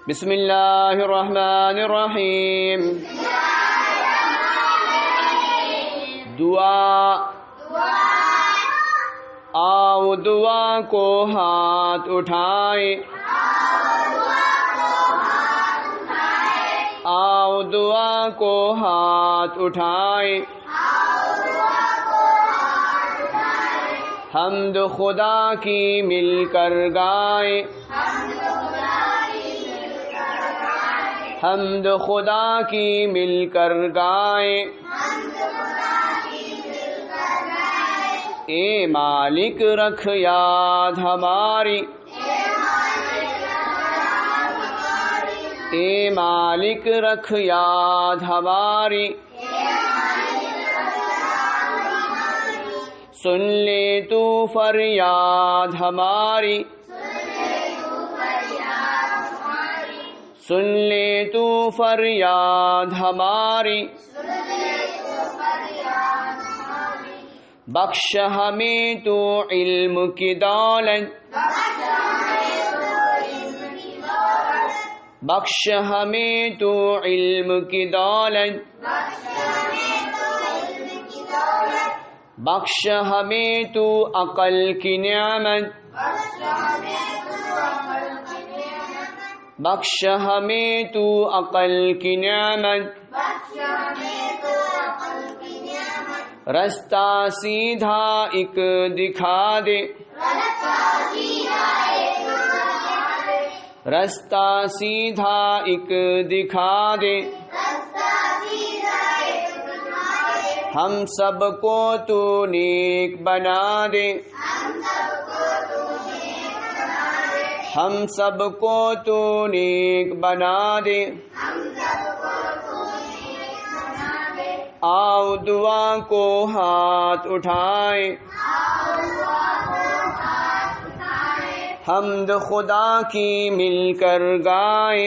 بسم اللہ الرحمن الرحیم. دعا. آؤ دعا کو ہاتھ اٹھائے، آؤ دعا کو ہاتھ اٹھائے. حمد خدا کی مل کر گائے، حمد خدا کی مل کر گائے. اے مالک رکھ یاد ہماری، اے مالک رکھ یاد ہماری. سن لے تو فریاد ہماری، سن لے تو فریاد ہماری. بخش ہمیں تو علم کی دولت، بخش ہمیں تو علم کی دولت. بخش ہمیں تو عقل کی نعمت، بخش ہمیں تو عقل کی نعمت. رستہ سیدھا ایک دکھا دے، رستہ سیدھا ایک دکھا دے. ہم سب کو تو نیک بنا دے، ہم سب کو تو نیک بنا دے. آؤ دعا کو ہاتھ اٹھائے، حمد خدا کی مل کر گائے.